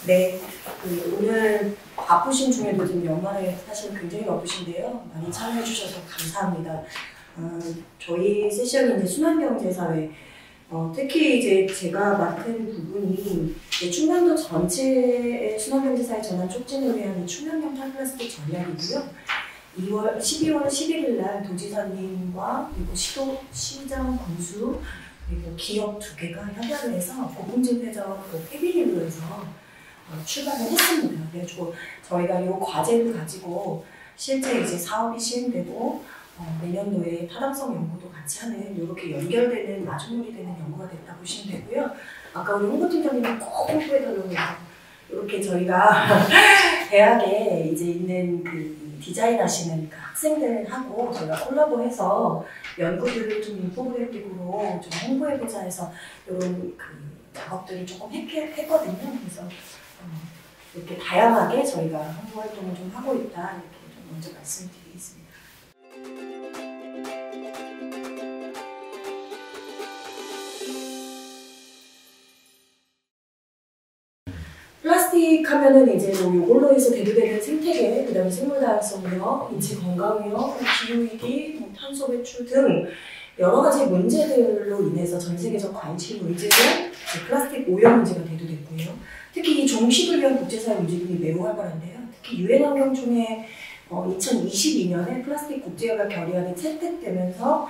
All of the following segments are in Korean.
네, 오늘 바쁘신 중에도 지금 연말에 사실 굉장히 바쁘신데요. 많이 참여해주셔서 감사합니다. 저희 세션이 이제 순환경제사회, 특히 이제 제가 맡은 부분이 충남도 전체의 순환경제사회 전환 촉진을 위한 충남형 탈플라스틱 전략이고요. 12월 11일 날 도지사님과 그리고 시장 군수 그리고 기업 2개가 협약을 해서 고분집회전 페비닐로 해서 출발을 했습니다. 그래서 저희가 이 과제를 가지고 실제 이제 사업이 시행되고 내년도에 타당성 연구도 같이 하는 이렇게 연결되는 마중물이 되는 연구가 됐다 보시면 되고요. 아까 우리 홍보팀장님이 꼭 홍보해달라고 해서 이렇게 저희가 대학에 이제 있는 그 디자인 하시는 그 학생들하고 저희가 콜라보해서 연구들을 좀 인포그래픽으로 좀 홍보해보자 해서 이런 그 작업들을 조금 했거든요. 그래서 이렇게 다양하게 저희가 홍보 활동을 좀 하고 있다 이렇게 좀 먼저 말씀드리겠습니다. 플라스틱 하면은 이제 뭐 요걸로 해서 대두되는 생태계, 그 다음에 생물 다양성이요, 인체 건강이요, 기후위기, 뭐 탄소 배출 등 여러 가지 문제들로 인해서 전 세계적 관심 의지로 플라스틱 오염 문제가 대두됐고요. 특히 이 종식을 위한 국제사회 움직임이 매우 활발한데요. 특히 유엔 환경 중에 2022년에 플라스틱 국제협약 결의안이 채택되면서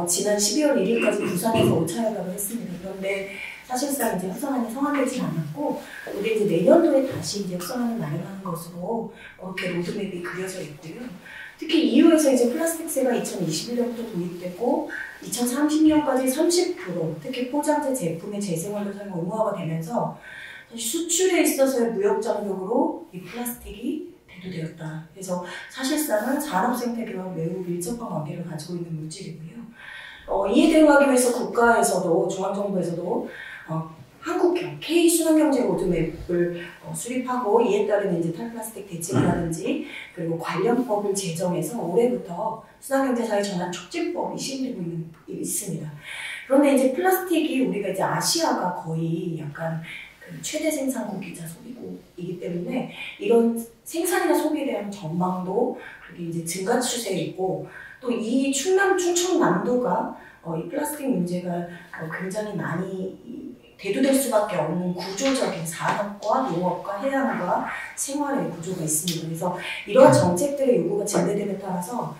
지난 12월 1일까지 부산에서 5차 협약을 했습니다. 그런데 사실상 이제 협상안이 성안되지 않았고, 우리 이제 내년도에 다시 이제 협상안을 마련하는 것으로 그렇게 로드맵이 그려져 있고요. 특히 EU에서 이제 플라스틱세가 2021년부터 도입되고 2030년까지 30% 특히 포장재 제품의 재생활로 사용 의무화가 되면서 수출에 있어서의 무역 장벽으로 이 플라스틱이 대두되었다. 그래서 사실상은 산업 생태계와 매우 밀접한 관계를 가지고 있는 물질이고요. 이에 대응하기 위해서 국가에서도 중앙정부에서도 한국형 K 순환경제 로드맵을 수립하고 이에 따른 이제 탈플라스틱 대책이라든지 그리고 관련법을 제정해서 올해부터 순환경제사회 전환 촉진법이 시행되고 있습니다. 그런데 이제 플라스틱이 우리가 이제 아시아가 거의 약간 그 최대 생산국이자 소비국이기 때문에 이런 생산이나 소비에 대한 전망도 그게 이제 증가 추세에 있고 또 이 충청남도가 이 플라스틱 문제가 굉장히 많이 대두될 수밖에 없는 구조적인 산업과 농업과 해양과 생활의 구조가 있습니다. 그래서 이러한 정책들의 요구가 증대됨에 따라서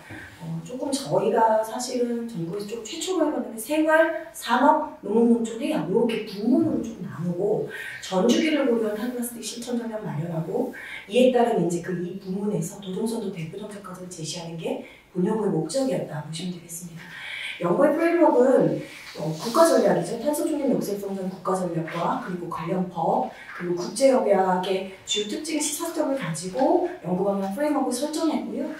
조금 저희가 사실은 전국에서 좀 최초로 해봤는데 생활, 산업, 농업, 농촌, 해양 이렇게 부문으로 좀 나누고 전주기를 고려한 탈플라스틱 실천 전략 마련하고 이에 따른 이제 그 이 부문에서 도정선도 대표 정책까지 제시하는 게 본연의 목적이었다 보시면 되겠습니다. 연구의 프레임워크는 국가전략이죠. 탄소중립 녹색성장 국가전략과 그리고 관련 법, 그리고 국제협약의 주요 특징 시사점을 가지고 연구방향 프레임워크를 설정했고요.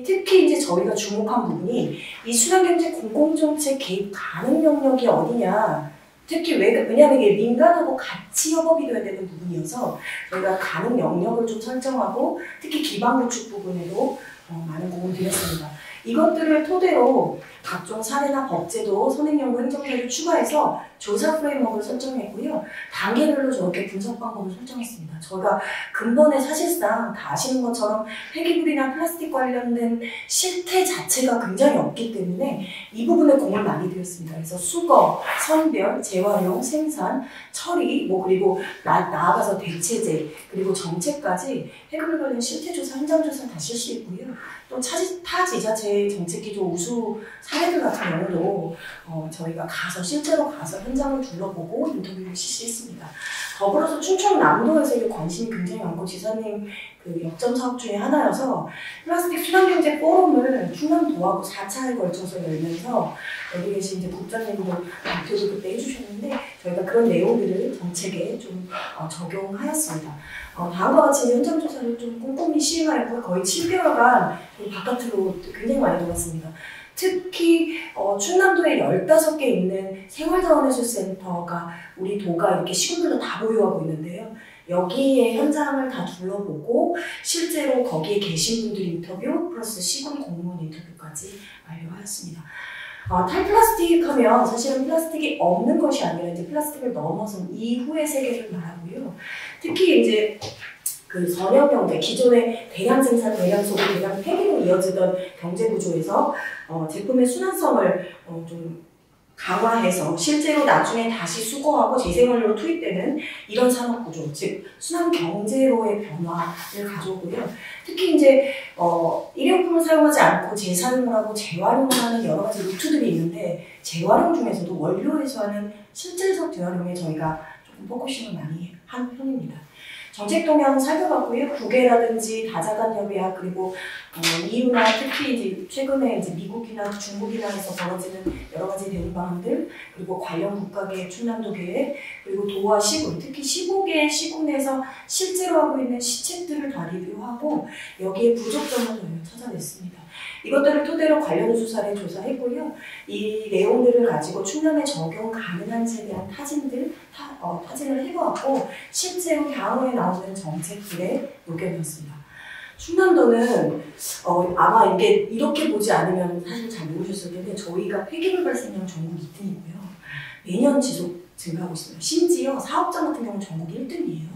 특히 이제 저희가 주목한 부분이 이 순환경제 공공정책 개입 가능 영역이 어디냐. 특히 왜냐하면 이게 민간하고 같이 협업이 돼야 되는 부분이어서 저희가 가능 영역을 좀 설정하고 특히 기반 구축 부분에도 많은 공을 들였습니다. 이것들을 토대로 각종 사례나 법제도, 선행연구, 행정제를 추가해서 조사 프레임워크를 설정했고요. 단계별로 저렇게 분석 방법을 설정했습니다. 저희가 근본에 사실상 다 아시는 것처럼 폐기물이나 플라스틱 관련된 실태 자체가 굉장히 없기 때문에 이 부분에 공을 많이 들였습니다. 그래서 수거, 선별, 재활용, 생산, 처리, 그리고 나아가서 대체제, 그리고 정책까지 폐기물 관련 실태 조사, 현장 조사 다 실시했고요. 또 타 지자체의 정책 기조 우수 사례들 같은 경우도 저희가 실제로 가서 현장을 둘러보고 인터뷰를 실시했습니다. 더불어서 충청남도에서 관심이 굉장히 많고 지사님 그 역점 사업 중에 하나여서 플라스틱 순환경제 포럼을 충남도하고 4차에 걸쳐서 열면서 여기 계신 이제 국장님도 발표를 그때 해주셨는데 저희가 그런 내용들을 정책에 좀 적용하였습니다. 다음과 같이 현장 조사를 좀 꼼꼼히 시행하였고 거의 7개월간 바깥으로 굉장히 많이 돌았습니다. 특히 충남도에 15개 있는 생활자원해수센터가 우리 도가 이렇게 시군별로 다 보유하고 있는데요. 여기에 현장을 다 둘러보고 실제로 거기에 계신 분들 인터뷰 플러스 시군 공무원 인터뷰까지 완료하였습니다. 탈플라스틱 하면 사실은 플라스틱이 없는 것이 아니라 이제 플라스틱을 넘어선 이후의 세계를 말하고요. 특히 이제 그 전형 경제, 기존의 대량 생산, 대량 소비, 대량 폐기로 이어지던 경제 구조에서 제품의 순환성을 좀 강화해서 실제로 나중에 다시 수거하고 재생원료로 투입되는 이런 산업 구조, 즉 순환 경제로의 변화를 가져오고요. 특히 이제 일회용품을 사용하지 않고 재사용을 하고 재활용을 하는 여러 가지 루트들이 있는데, 재활용 중에서도 원료에서 하는 실질적 재활용에 저희가 조금 포커싱을 많이 한 편입니다. 정책 동향 살펴봤고요. 국외라든지 다자간 협의학, 그리고 EU나 특히 이제 최근에 이제 미국이나 중국이나 해서 벌어지는 여러 가지 대응 방안들, 그리고 관련 국가계획, 충남도 계획, 그리고 도와 시군, 특히 15개의 시군에서 실제로 하고 있는 시책들을 다 리뷰하고 여기에 부족점을 저희가 찾아냈습니다. 이것들을 토대로 관련 수사를 조사했고요. 이 내용들을 가지고 충남에 적용 가능한지에 대한 타진을 해보았고, 실제로 향후에 나오는 정책들에 녹여봤습니다. 충남도는 아마 이게 이렇게 보지 않으면 사실 잘 모르셨을 텐데, 저희가 폐기물 발생량 전국 2등이고요. 매년 지속 증가하고 있습니다. 심지어 사업장 같은 경우는 전국 1등이에요.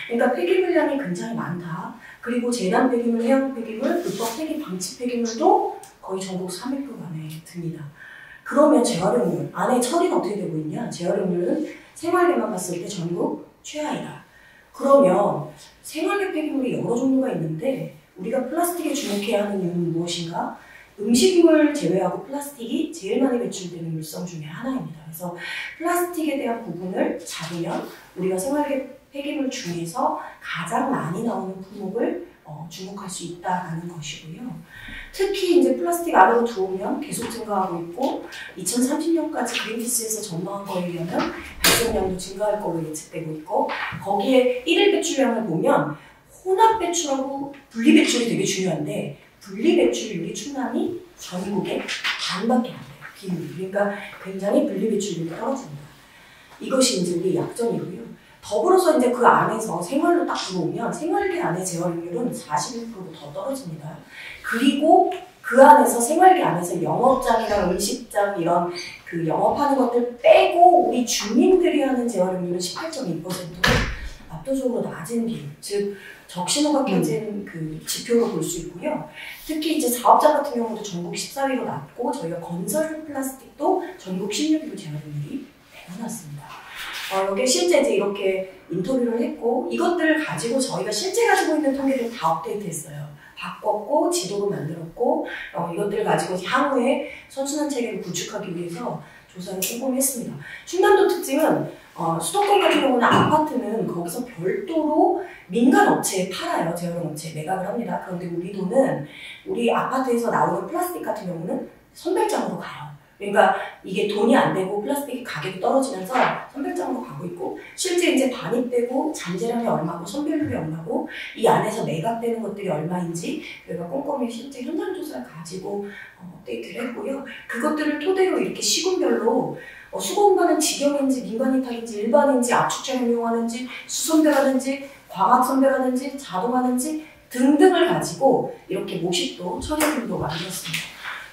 그러니까 폐기물량이 굉장히 많다. 그리고 재난 폐기물, 해양 폐기물, 불법 폐기 방치 폐기물도 거의 전국 3위급 안에 듭니다. 그러면 재활용률, 안에 처리는 어떻게 되고 있냐? 재활용률은 생활계만 봤을 때 전국 최하이다. 그러면 생활계 폐기물이 여러 종류가 있는데 우리가 플라스틱에 주목해야 하는 이유는 무엇인가? 음식물 제외하고 플라스틱이 제일 많이 배출되는 물성 중에 하나입니다. 그래서 플라스틱에 대한 부분을 잡으면 우리가 생활계 폐기물 중에서 가장 많이 나오는 품목을 주목할 수 있다는 것이고요. 특히 이제 플라스틱 안으로 들어오면 계속 증가하고 있고, 2030년까지 그린피스에서 전망한 거에 의하면 발생량도 증가할 거로 예측되고 있고, 거기에 1일 배출량을 보면 혼합 배출하고 분리 배출이 되게 중요한데, 분리 배출률이 충남이 전국의 반밖에 안 돼요. 비율이. 그러니까 굉장히 분리 배출률이 떨어집니다. 이것이 이제 우리의 약점이고요. 더불어서 이제 그 안에서 생활로 딱 들어오면 생활계 안의 재활용률은 41%로 더 떨어집니다. 그리고 그 안에서 생활계 안에서 영업장이나 음식장 이런 그 영업하는 것들 빼고 우리 주민들이 하는 재활용률은 18.2%로 압도적으로 낮은 비율, 즉 적신호가 켜진 그 지표로 볼 수 있고요. 특히 이제 사업장 같은 경우도 전국 14위로 낮고, 저희가 건설 플라스틱도 전국 16위로 재활용률이 내려놨습니다. 여기 실제 이제 이렇게 인터뷰를 했고, 이것들을 가지고 저희가 실제 가지고 있는 통계를 다 업데이트했어요. 바꿨고 지도로 만들었고, 이것들을 가지고 향후에 선순환 체계를 구축하기 위해서 조사를 꼼꼼히 했습니다. 충남도 특징은 수도권 같은 경우는 아파트는 거기서 별도로 민간 업체에 팔아요. 재활용 업체에 매각을 합니다. 그런데 우리도는 우리 아파트에서 나오는 플라스틱 같은 경우는 선별장으로 가요. 그러니까 이게 돈이 안 되고 플라스틱 가격이 떨어지면서 선별장으로 가고 있고, 실제 이제 반입되고 잠재량이 얼마고 선별률이 얼마고 이 안에서 매각되는 것들이 얼마인지 저희가 꼼꼼히 실제 현장 조사를 가지고 업데이트를 했고요. 그것들을 토대로 이렇게 시군별로 수거공간은 직영인지 민간이탈인지 일반인지 압축처럼 이용하는지 수선별하는지 광학 선별하는지 자동하는지 등등을 가지고 이렇게 모식도 처리율도 만들었습니다.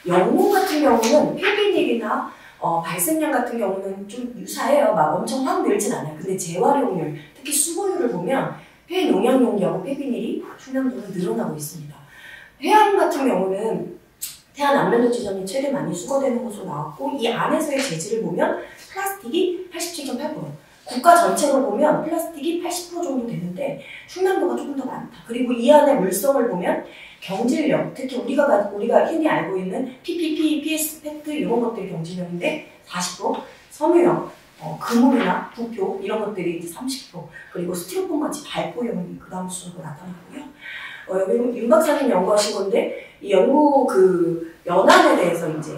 영국 같은 경우는 폐비닐이나 발생량 같은 경우는 좀 유사해요. 막 엄청 확 늘진 않아요. 근데 재활용률, 특히 수거율을 보면 폐농약 용기하고 폐비닐이 충남도는 늘어나고 있습니다. 해양 같은 경우는 태안 안면도 지점이 최대 많이 수거되는 것으로 나왔고, 이 안에서의 재질을 보면 플라스틱이 87.8%, 국가 전체로 보면 플라스틱이 80% 정도 되는데 충남도가 조금 더 많다. 그리고 이 안에 물성을 보면 경질력, 특히 우리가 흔히 알고 있는 PPP, PS, 페트 이런 것들이 경질력인데 40%, 섬유형, 그물이나 부표 이런 것들이 이제 30%, 그리고 스티로폼 같이 발포형이 그 다음 순으로 나타나고요. 여기 윤 박사님 연구하신 건데, 이 연구 그 연안에 대해서 이제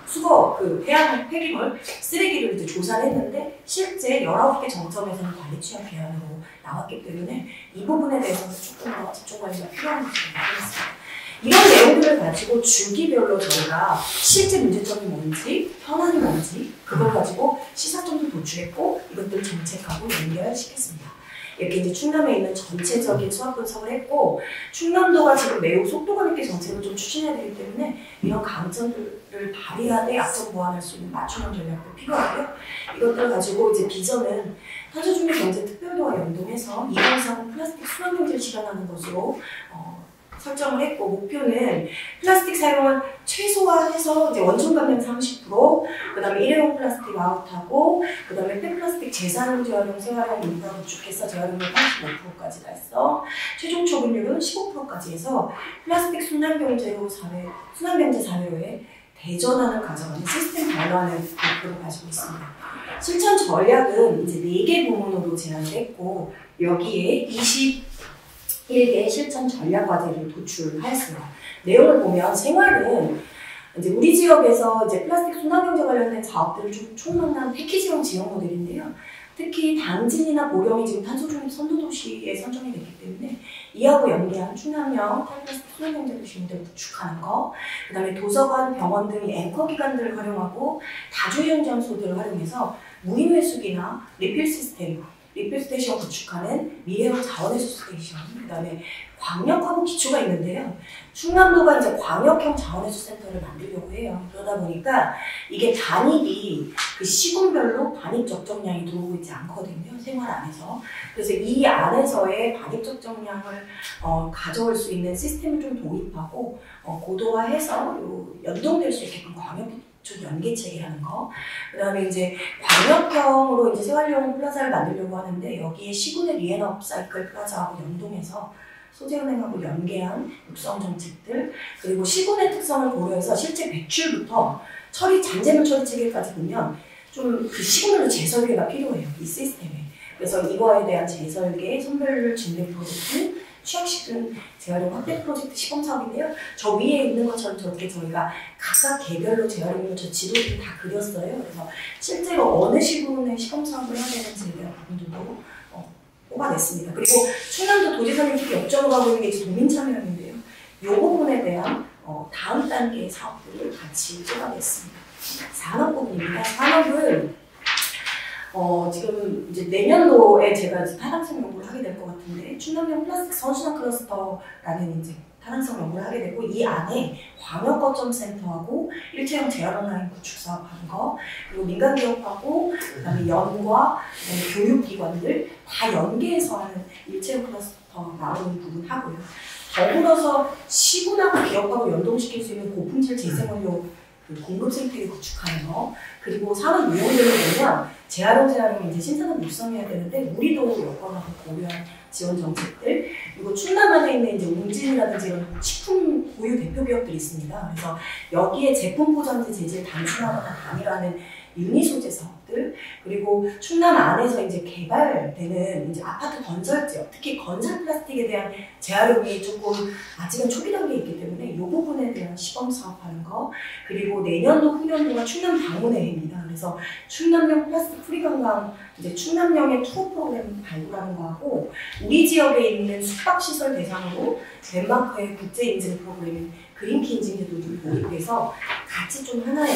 수거, 해양 폐기물, 쓰레기를 이제 조사를 했는데, 실제 19개 정점에서는 관리 취약 계획으로 나왔기 때문에 이 부분에 대해서는 조금 더 집중 관리가 필요한 것으로 나타났습니다. 이런 내용들을 가지고 주기별로 저희가 실제 문제점이 뭔지, 현안이 뭔지, 그걸 가지고 시사점도 도출했고, 이것들을 정책하고 연결시켰습니다. 이렇게 이제 충남에 있는 전체적인 수학 분석을 했고, 충남도가 지금 매우 속도감 있게 정책을 좀 추진해야 되기 때문에 이런 강점들을 발휘하되 약점 보완할 수 있는 맞춤형 전략도 필요하고요. 이것들을 가지고 이제 비전은 탄소중립 경제 특별 통해서 2040 플라스틱 순환경제를 실현하는 것으로 설정을 했고, 목표는 플라스틱 사용을 최소화해서 이제 원천 감량 30%, 그 다음에 일회용 플라스틱 아웃하고, 그 다음에 폐플라스틱 재사용, 재활용, 재활용 인프라 구축해서 재활용률 85%까지 달성, 최종 처분율은 15%까지 해서 플라스틱 순환경제로 순환경제 사회로의 대전환을 가져가는 시스템 변화하는 목표를 가지고 있습니다. 실천 전략은 이제 4개 부문으로 제안을 했고, 여기에 21개 실천 전략 과제를 도출하였습니다. 내용을 보면 생활은 이제 우리 지역에서 이제 플라스틱 순환경제 관련된 사업들을 좀 총망라한 패키지형 지원 모델인데요. 특히 당진이나 보령이 지금 탄소중립 선도도시에 선정이 됐기 때문에 이하고 연계한 충남형 탈플라스틱 순환경제 도시 모델을 구축하는 거, 그 다음에 도서관, 병원 등의 앵커 기관들을 활용하고 다중이용 장소들을 활용해서 무인 회수기나 리필 스테이션 구축하는 미래형 자원회수 스테이션, 그 다음에 광역하고 기초가 있는데요. 충남도가 이제 광역형 자원회수 센터를 만들려고 해요. 그러다 보니까 이게 단입이 그 시군별로 반입 적정량이 들어오고 있지 않거든요. 생활 안에서. 그래서 이 안에서의 반입 적정량을 가져올 수 있는 시스템을 좀 도입하고 고도화해서 연동될 수 있게끔 광역 좀 연계 체계라는 거. 그 다음에 이제 광역형으로 이제 생활용 플라자를 만들려고 하는데 여기에 시군의 리앤업 사이클 플라자하고 연동해서 소재은행하고 연계한 육성 정책들, 그리고 시군의 특성을 고려해서 실제 배출부터 잔재물 처리 체계까지 보면 좀 그 시군으로 재설계가 필요해요. 이 시스템에. 그래서 이거에 대한 재설계, 선별률 증대 프로젝트, 취약식품 재활용 확대 프로젝트 시범 사업인데요. 저 위에 있는 것처럼 저렇게 저희가 각각 개별로 재활용률 저 지도를 다 그렸어요. 그래서 실제로 어느 시군의 시범 사업을 해야 되는지에 대한 부분들도 뽑아냈습니다. 그리고 충남도 도지사님 특히 역점으로 하고 있는 게 이제 도민참여형인데요. 이 부분에 대한 다음 단계의 사업들을 같이 뽑아냈습니다. 산업 부분입니다. 산업은 지금 이제 내년도에 제가 타당성 연구를 하게 될 것 같은데, 충남형 플라스틱 선순환 클러스터라는 이제 타당성 연구를 하게 되고, 이 안에 광역 거점 센터하고 일체형 재활용 라인 구축 사업하는 거, 그리고 민간 기업하고 그다음에 연과 그다음에 교육기관들 다 연계해서 하는 일체형 클러스터 나오는 부분 하고요. 더불어서 시군하고 기업하고 연동시킬 수 있는 고품질 재생원료 공급 생태계 구축하는 거, 그리고 산업 유형들을 보면 재활용 이제 신산업 육성해야 되는데 우리도 여건하고 고려한 지원 정책들, 그리고 충남 안에 있는 이제 웅진이라든지 이런 식품 고유 대표 기업들이 있습니다. 그래서 여기에 제품 포장재 재질 단순화가 단일화하는 유니 소재 사업들, 그리고 충남 안에서 이제 개발되는 이제 아파트 건설 지역, 특히 건설 플라스틱에 대한 재활용이 조금 아직은 초기 단계에 있기 때문에 이 부분에 대한 시범 사업하는 거, 그리고 내년도 후년도가 충남 방문회입니다. 그래서 충남형 플라스틱 프리 관광, 이제 충남형의 투어 프로그램 발굴하는 거하고, 우리 지역에 있는 숙박시설 대상으로 덴마크의 국제인증 프로그램인 그린키 인증 제도를 도입해서 같이 좀 하나의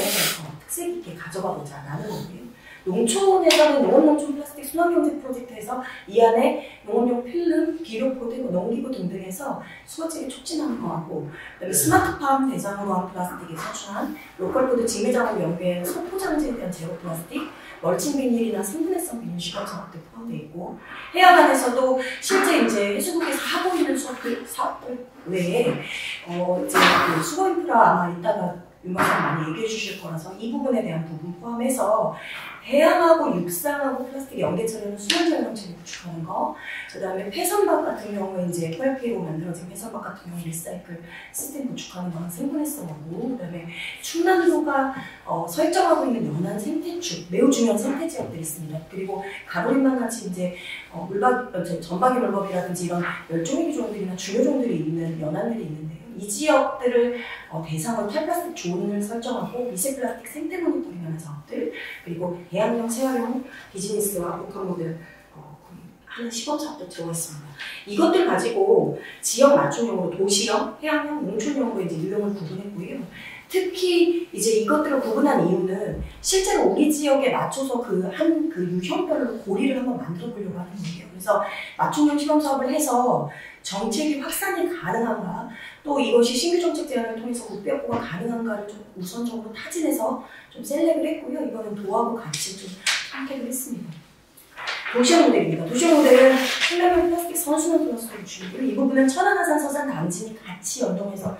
특색 있게 가져가 보자라는 거고요. 농촌에서는 농업농촌 플라스틱 순환경제 프로젝트에서 이 안에 농업용 필름, 비료포대, 농기구 등등에서 수거체계 촉진하는 거하고, 그다음에 스마트팜 대상으로 한 플라스틱의 선순환, 로컬푸드 직매장으로 연계한 소포장재에 대한 제로 플라스틱, 멀칭 비닐이나 생분해성 비닐 시범 사업도 포함되어 있고, 해양안에서도 실제 이제 해수국에서 하고 있는 사업들 외에 이제 그 수거 인프라 아마 이따가 윤박사님 많이 얘기해 주실 거라서 이 부분에 대한 부분 포함해서 해양하고 육상하고 플라스틱 연계 처리는 수면 전용체를 구축하는 거, 그 다음에 폐선박 같은 경우에 이제 FRP로 만들어진 폐선박 같은 경우 리사이클 시스템 구축하는 거는 생분해성하고, 그 다음에 충남도가 설정하고 있는 연안 생태축, 매우 중요한 생태 지역들이 있습니다. 그리고 가로림만 같이 이제 전박이 물법이라든지 이런 멸종위기 종들이나 중요종들이 있는 연안들이 있는데요. 이 지역들을 대상으로 탈플라스틱 존을 설정하고 미세 플라스틱 생태 모니터링하는 사업들, 그리고 해양형, 재활용 비즈니스와 복합 모델 하는 시범 사업도 들어가 있습니다. 이것들 가지고 지역 맞춤형으로 도시형, 해양형, 농촌형으로 이제 유형을 구분했고요. 특히 이제 이것들을 구분한 이유는 실제로 우리 지역에 맞춰서 그 유형별로 고리를 한번 만들어 보려고 하는 거예요. 그래서 맞춤형 시범 사업을 해서 정책이 확산이 가능한가, 또 이것이 신규 정책 제안을 통해서 국비 확보가 가능한가를 좀 우선적으로 타진해서 좀 셀렉을 했고요. 이거는 도하고 같이 좀 선택을 했습니다. 도시형 모델입니다. 도시형 모델은 폴리mer 플라스틱 선순환 플라스틱을 주고요. 이 부분은 천안함산 서산 단진이 같이 연동해서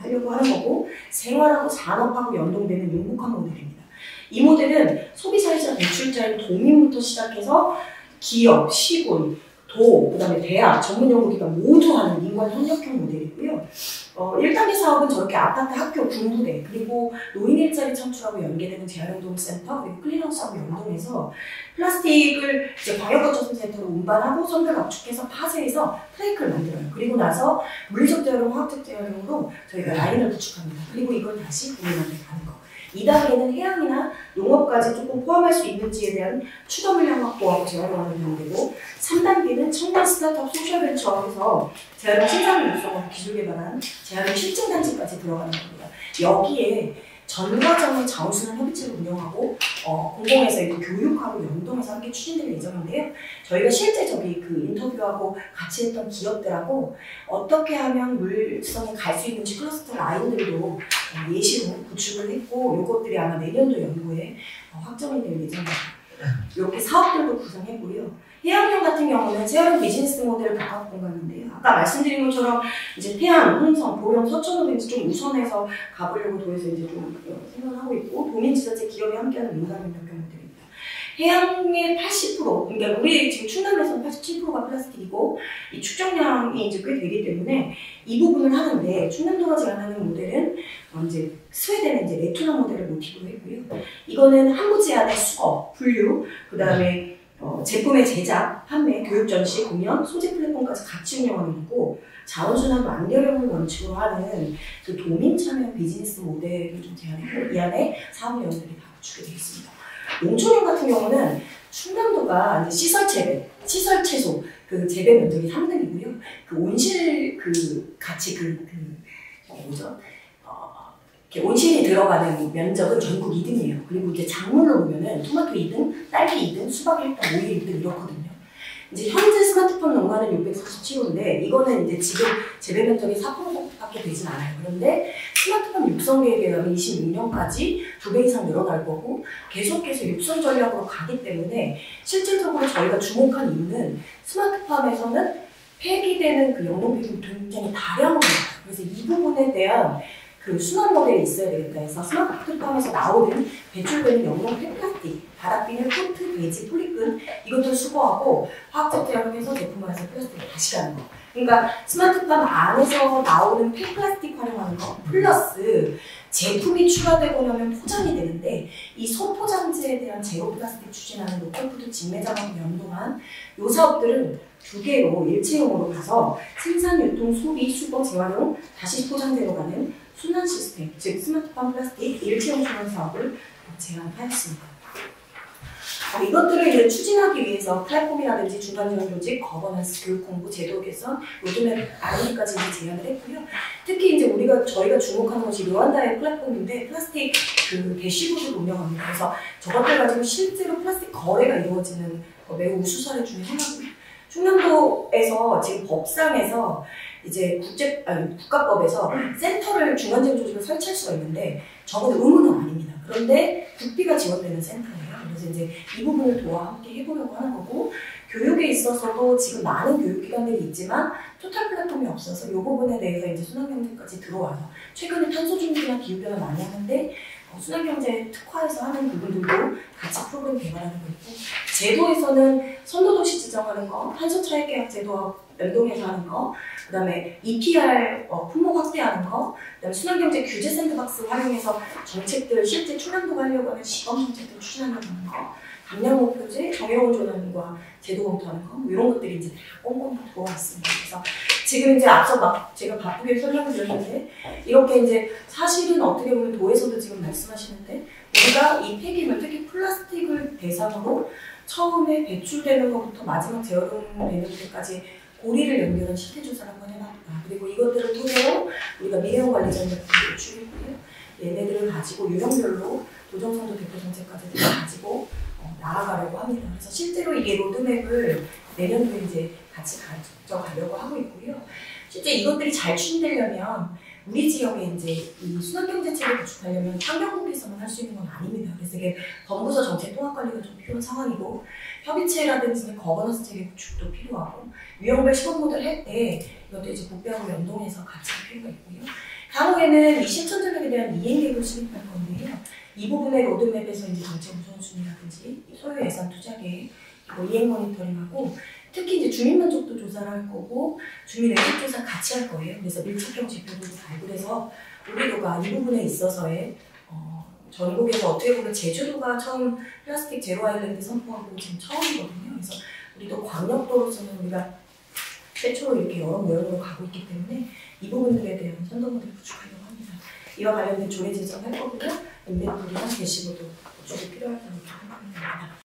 하려고 하는 거고, 생활하고 산업하고 연동되는 융복한 모델입니다. 이 모델은 소비자이자 배출자인 도민부터 시작해서 기업, 시군, 그 다음에 대학, 전문연구기관 모두 하는 민관 협력형 모델이고요. 1단계 사업은 저렇게 아파트, 학교, 군부대, 그리고 노인 일자리 창출하고 연계되는 재활용도움센터, 그리고 클린하우스하고 연동해서 플라스틱을 이제 광역거점센터로 운반하고 선별 압축해서 파쇄해서 플레이크를 만들어요. 그리고 나서 물리적 재활용, 화학적 재활용으로 저희가 라인을 구축합니다. 그리고 이걸 다시 국민한테 가는 거. 2단계는 해양이나 농업까지 조금 포함할 수 있는지에 대한 추가 물량 확보하고 재활용하는 경우되고, 3단계는 청년 스타트업 소셜벤처에서 재활용 생산 육성하고 기술 개발한 재활용 실증 단지까지 들어가는 겁니다. 여기에 전 과정을 자원순환 협의체를 운영하고 공공에서 이제 교육하고 연동해서 함께 추진될 예정인데요. 저희가 실제 저기 그 인터뷰하고 같이 했던 기업들하고 어떻게 하면 물성이 갈 수 있는지 클러스터 라인들도 예시로 구축을 했고, 이것들이 아마 내년도 연구에 확정이 될 예정입니다. 이렇게 사업들도 구성했고요. 해양형 같은 경우는 재활용 비즈니스 모델 복합 공간인데요. 아까 말씀드린 것처럼 이제 태안, 홍성, 보령, 서천으로 이제 좀 우선해서 가보려고 도에서 이제 좀 생각을 하고 있고, 도민지자체 기업이 함께하는 민간협력 모델입니다. 해양의 80%, 그러니까 우리 지금 충남에서는 87%가 플라스틱이고, 이 축적량이 이제 꽤 되기 때문에 이 부분을 하는데, 충남도가 제안하는 모델은 이제 스웨덴의 이제 레토나 모델을 모티브로 했고요. 이거는 항구 제한의 수거, 분류, 그 다음에 제품의 제작, 판매, 교육 전시, 공연, 소재 플랫폼까지 같이 운영하는 거고, 자원순환 완결형을 원칙으로 하는 그 도민 참여 비즈니스 모델을 좀 제안했고, 이 안에 사업 내용들이 다 구축이 되어 있습니다. 농촌형 같은 경우는 충남도가 이제 시설 재배, 시설 채소 그 재배 면적이 3등이고요. 그 온실 그 같이 뭐죠? 온실이 들어가는 면적은 전국 2등이에요. 그리고 이제 작물로 보면은 토마토 2등, 딸기 2등, 수박 1등, 오이 1등 이렇거든요. 이제 현재 스마트폰 농가는 647호인데 이거는 이제 지금 재배 면적이 4%밖에 되진 않아요. 그런데 스마트폰 육성 계획에 의하면 26년까지 2배 이상 늘어날 거고, 계속해서 육성 전략으로 가기 때문에 실질적으로 저희가 주목한 이유는 스마트팜에서는 폐기되는 그 영농폐기 굉장히 다량으로 나와요. 그래서 이 부분에 대한 그 순환 모델이 있어야 되겠다 해서 스마트팜에서 나오는 배출되는 영농 폐플라스틱, 바닥비닐, 코트, 배지, 폴리끈 이것들을 수거하고 화학적 재활용해서 제품화해서 플라스틱을 다시 가는 거. 그러니까 스마트팜 안에서 나오는 폐플라스틱 활용하는 거 플러스 제품이 추가되고 나면 포장이 되는데, 이 소포장지에 대한 제로 플라스틱 추진하는 로컬푸드 직매장하고 연동한 이 사업들은 두 개로 일체형으로 가서 생산, 유통, 소비, 수거, 재활용, 다시 포장재로 가는 순환 시스템, 즉 스마트팜 플라스틱 일체형 순환 사업을 제안하였습니다. 이것들을 이제 추진하기 위해서 플랫폼이라든지 중간 지원 조직, 거버넌스, 교육 공부, 제도 개선, 로드맵 R&D까지 제안을 했고요. 특히 이제 저희가 주목하는 것이 르완다의 플랫폼인데, 플라스틱 그 대시보드를 운영합니다. 그래서 저것들 가지고 실제로 플라스틱 거래가 이루어지는 매우 우수 사례 중에 하나고요. 충남도에서 지금 법상에서 이제 국가법에서 센터를 중간지원 조직을 설치할 수가 있는데, 적어도 의무는 아닙니다. 그런데 국비가 지원되는 센터예요. 그래서 이제 이 부분을 도와 함께 해보려고 하는 거고, 교육에 있어서도 지금 많은 교육기관들이 있지만 토탈 플랫폼이 없어서 이 부분에 대해서 이제 순환경제까지 들어와서 최근에 탄소 중립이나 기후변화 많이 하는데 순환경제 특화해서 하는 부분들도 같이 프로그램 개발하는 거 있고, 제도에서는 선도도시 지정하는 거, 탄소 차익 계약 제도와 연동해서 하는 거, 그 다음에 EPR 품목 확대하는 거, 그 다음에 순환경제 규제 샌드박스 활용해서 정책들 실제 충남도가 하려고 하는 시범 정책들 추진하려고 하는 거, 감량 목표제, 정해온 조정과 제도 검토하는 거, 이런 것들이 이제 다 꼼꼼히 들어와 있습니다. 그래서 지금 이제 앞서 막 제가 바쁘게 설명을 드렸는데, 이렇게 이제 사실은 어떻게 보면 도에서도 지금 말씀하시는데, 우리가 이 폐기물, 특히 플라스틱을 대상으로 처음에 배출되는 것부터 마지막 재활용되는 데까지 고리를 연결한 실태조사를 한번 해봤다. 그리고 이것들을 토대로 우리가 미래형 관리 전략을 추진했고요. 얘네들을 가지고 유형별로 도정선도 대표 정책까지 가지고 나아가려고 합니다. 그래서 실제로 이게 로드맵을 내년도에 이제 같이 가져가려고 하고 있고요. 실제 이것들이 잘 추진되려면 우리 지역에 이제 이 순환경제체를 구축하려면 환경국에서만 할 수 있는 건 아닙니다. 그래서 이게 범부서 정책 통합 관리가 좀 필요한 상황이고 협의체라든지 거버넌스 체계 구축도 필요하고 유형별 시범 모델 할 때 이것도 이제 국배하고 연동해서 같이 할 필요가 있고요. 다음에는 이 실천 전략에 대한 이행 계획을 수립할 건데요. 이 부분의 로드맵에서 이제 정책 우선순위라든지 소요 예산 투자 계획, 이행 모니터링하고 특히 이제 주민 만족도 조사를 할 거고 주민 의식 조사 같이 할 거예요. 그래서 밀착형 지표도 발굴해서 우리도가 이 부분에 있어서의 전국에서 어떻게 보면 제주도가 처음 플라스틱 제로 아일랜드 선포하고 지금 처음이거든요. 그래서 우리도 광역도로서는 우리가 최초로 이렇게 여러 모형으로 가고 있기 때문에 이 부분들에 대한 선도모델을 구축하려고 합니다. 이와 관련된 조례 제정할 거고요. 인벤토리나 게시물도 구축이 필요할 거라고 생각합니다.